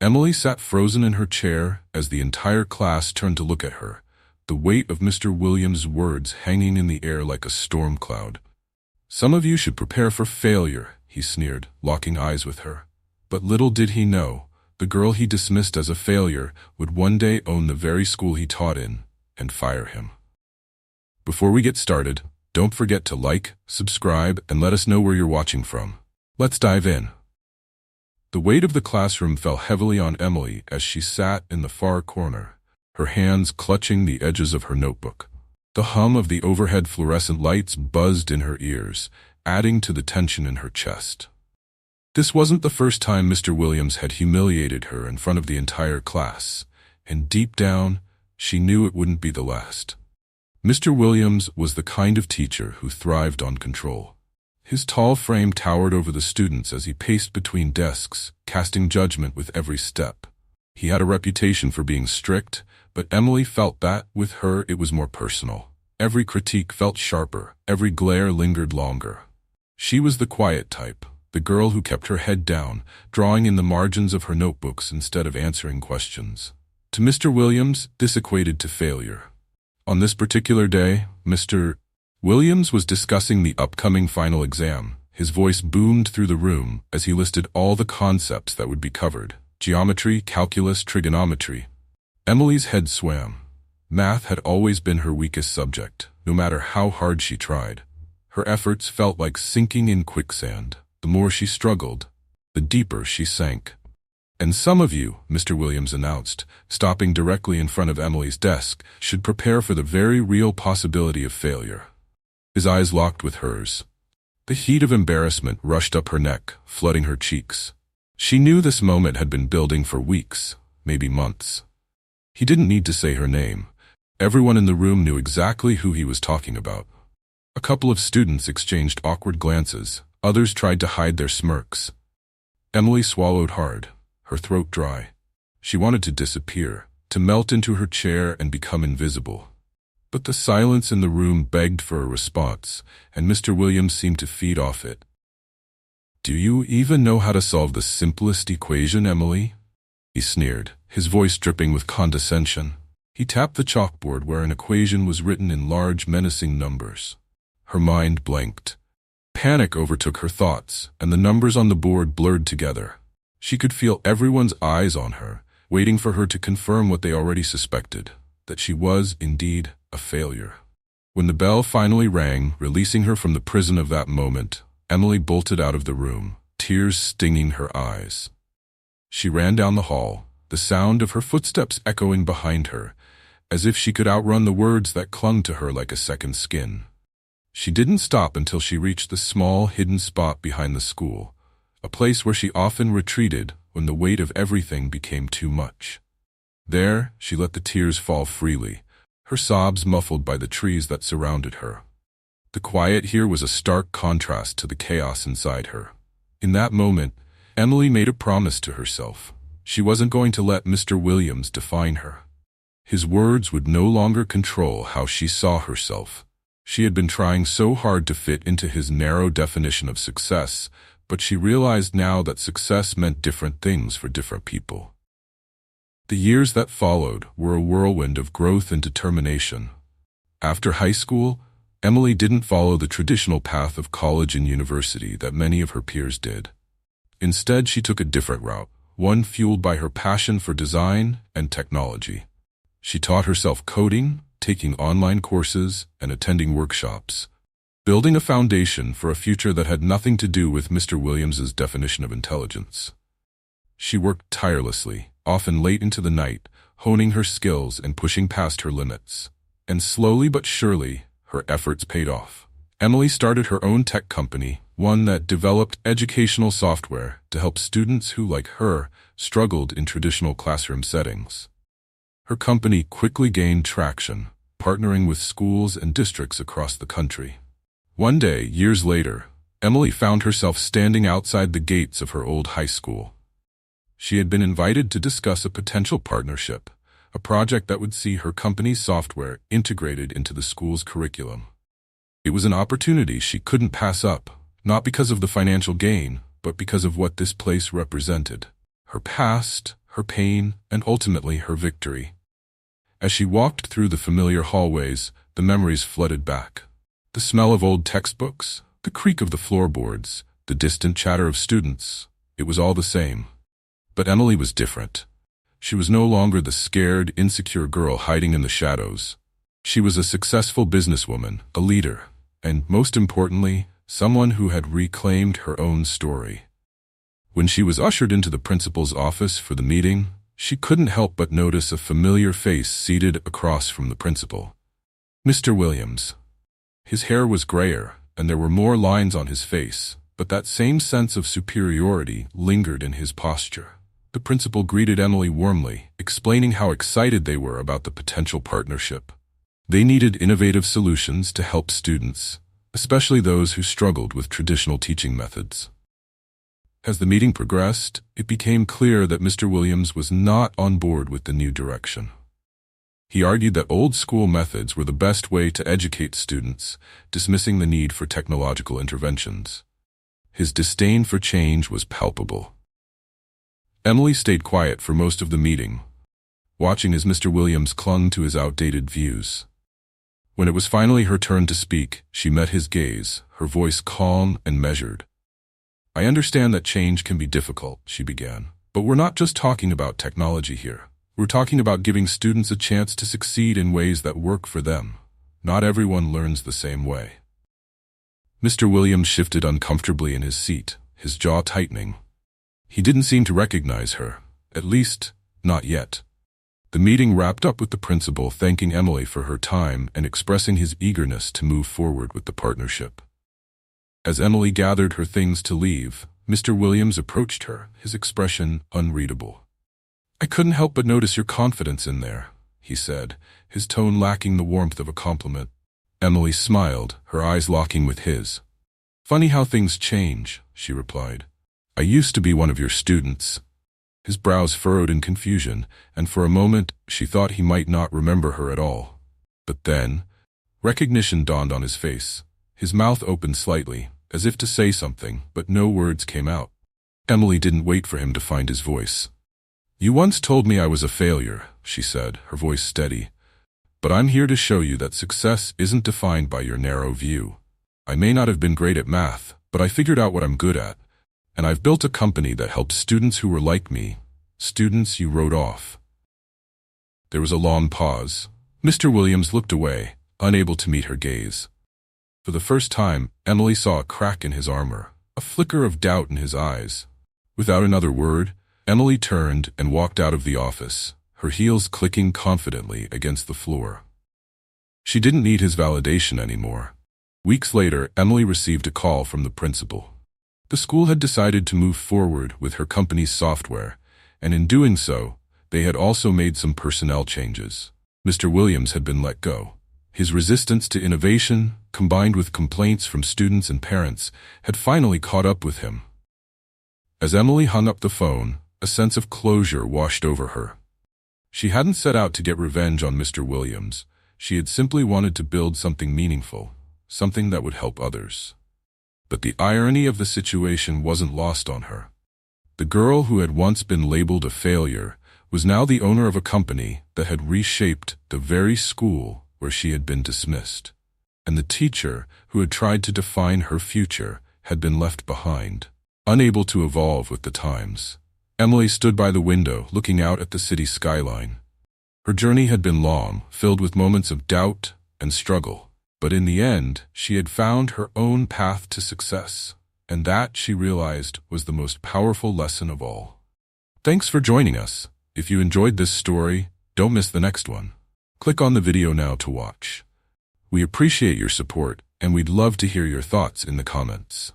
Emily sat frozen in her chair as the entire class turned to look at her, the weight of Mr. Williams' words hanging in the air like a storm cloud. "Some of you should prepare for failure," he sneered, locking eyes with her. But little did he know, the girl he dismissed as a failure would one day own the very school he taught in and fire him. Before we get started, don't forget to like, subscribe, and let us know where you're watching from. Let's dive in. The weight of the classroom fell heavily on Emily as she sat in the far corner, her hands clutching the edges of her notebook. The hum of the overhead fluorescent lights buzzed in her ears, adding to the tension in her chest. This wasn't the first time Mr. Williams had humiliated her in front of the entire class, and deep down, she knew it wouldn't be the last. Mr. Williams was the kind of teacher who thrived on control. His tall frame towered over the students as he paced between desks, casting judgment with every step. He had a reputation for being strict, but Emily felt that, with her, it was more personal. Every critique felt sharper, every glare lingered longer. She was the quiet type, the girl who kept her head down, drawing in the margins of her notebooks instead of answering questions. To Mr. Williams, this equated to failure. On this particular day, Mr. Williams was discussing the upcoming final exam. His voice boomed through the room as he listed all the concepts that would be covered: geometry, calculus, trigonometry. Emily's head swam. Math had always been her weakest subject, no matter how hard she tried. Her efforts felt like sinking in quicksand. The more she struggled, the deeper she sank. "And some of you," Mr. Williams announced, stopping directly in front of Emily's desk, "should prepare for the very real possibility of failure." His eyes locked with hers. The heat of embarrassment rushed up her neck, flooding her cheeks. She knew this moment had been building for weeks, maybe months. He didn't need to say her name. Everyone in the room knew exactly who he was talking about. A couple of students exchanged awkward glances. Others tried to hide their smirks. Emily swallowed hard, her throat dry. She wanted to disappear, to melt into her chair and become invisible. But the silence in the room begged for a response, and Mr. Williams seemed to feed off it. "Do you even know how to solve the simplest equation, Emily?" he sneered, his voice dripping with condescension. He tapped the chalkboard where an equation was written in large, menacing numbers. Her mind blanked. Panic overtook her thoughts, and the numbers on the board blurred together. She could feel everyone's eyes on her, waiting for her to confirm what they already suspected, that she was, indeed, a failure. When the bell finally rang, releasing her from the prison of that moment, Emily bolted out of the room, tears stinging her eyes. She ran down the hall, the sound of her footsteps echoing behind her, as if she could outrun the words that clung to her like a second skin. She didn't stop until she reached the small, hidden spot behind the school, a place where she often retreated when the weight of everything became too much. There, she let the tears fall freely, her sobs muffled by the trees that surrounded her. The quiet here was a stark contrast to the chaos inside her. In that moment, Emily made a promise to herself. She wasn't going to let Mr. Williams define her. His words would no longer control how she saw herself. She had been trying so hard to fit into his narrow definition of success, but she realized now that success meant different things for different people. The years that followed were a whirlwind of growth and determination. After high school, Emily didn't follow the traditional path of college and university that many of her peers did. Instead, she took a different route, one fueled by her passion for design and technology. She taught herself coding, taking online courses, and attending workshops, building a foundation for a future that had nothing to do with Mr. Williams's definition of intelligence. She worked tirelessly, often late into the night, honing her skills and pushing past her limits. And slowly but surely, her efforts paid off. Emily started her own tech company, one that developed educational software to help students who, like her, struggled in traditional classroom settings. Her company quickly gained traction, partnering with schools and districts across the country. One day, years later, Emily found herself standing outside the gates of her old high school. She had been invited to discuss a potential partnership, a project that would see her company's software integrated into the school's curriculum. It was an opportunity she couldn't pass up, not because of the financial gain, but because of what this place represented. Her past, her pain, and ultimately her victory. As she walked through the familiar hallways, the memories flooded back. The smell of old textbooks, the creak of the floorboards, the distant chatter of students, it was all the same. But Emily was different. She was no longer the scared, insecure girl hiding in the shadows. She was a successful businesswoman, a leader, and, most importantly, someone who had reclaimed her own story. When she was ushered into the principal's office for the meeting, she couldn't help but notice a familiar face seated across from the principal. Mr. Williams. His hair was grayer, and there were more lines on his face, but that same sense of superiority lingered in his posture. The principal greeted Emily warmly, explaining how excited they were about the potential partnership. They needed innovative solutions to help students, especially those who struggled with traditional teaching methods. As the meeting progressed, it became clear that Mr. Williams was not on board with the new direction. He argued that old-school methods were the best way to educate students, dismissing the need for technological interventions. His disdain for change was palpable. Emily stayed quiet for most of the meeting, watching as Mr. Williams clung to his outdated views. When it was finally her turn to speak, she met his gaze, her voice calm and measured. "I understand that change can be difficult," she began, "but we're not just talking about technology here. We're talking about giving students a chance to succeed in ways that work for them. Not everyone learns the same way." Mr. Williams shifted uncomfortably in his seat, his jaw tightening. He didn't seem to recognize her, at least, not yet. The meeting wrapped up with the principal thanking Emily for her time and expressing his eagerness to move forward with the partnership. As Emily gathered her things to leave, Mr. Williams approached her, his expression unreadable. "I couldn't help but notice your confidence in there," he said, his tone lacking the warmth of a compliment. Emily smiled, her eyes locking with his. "Funny how things change," she replied. "I used to be one of your students." His brows furrowed in confusion, and for a moment she thought he might not remember her at all. But then, recognition dawned on his face. His mouth opened slightly, as if to say something, but no words came out. Emily didn't wait for him to find his voice. "You once told me I was a failure," she said, her voice steady. "But I'm here to show you that success isn't defined by your narrow view. I may not have been great at math, but I figured out what I'm good at. And I've built a company that helps students who were like me, students you wrote off." There was a long pause. Mr. Williams looked away, unable to meet her gaze. For the first time, Emily saw a crack in his armor, a flicker of doubt in his eyes. Without another word, Emily turned and walked out of the office, her heels clicking confidently against the floor. She didn't need his validation anymore. Weeks later, Emily received a call from the principal. The school had decided to move forward with her company's software, and in doing so, they had also made some personnel changes. Mr. Williams had been let go. His resistance to innovation, combined with complaints from students and parents, had finally caught up with him. As Emily hung up the phone, a sense of closure washed over her. She hadn't set out to get revenge on Mr. Williams. She had simply wanted to build something meaningful, something that would help others. But the irony of the situation wasn't lost on her. The girl who had once been labeled a failure was now the owner of a company that had reshaped the very school where she had been dismissed. And the teacher who had tried to define her future had been left behind, unable to evolve with the times. Emily stood by the window, looking out at the city skyline. Her journey had been long, filled with moments of doubt and struggle. But in the end, she had found her own path to success, and that, she realized, was the most powerful lesson of all. Thanks for joining us. If you enjoyed this story, don't miss the next one. Click on the video now to watch. We appreciate your support, and we'd love to hear your thoughts in the comments.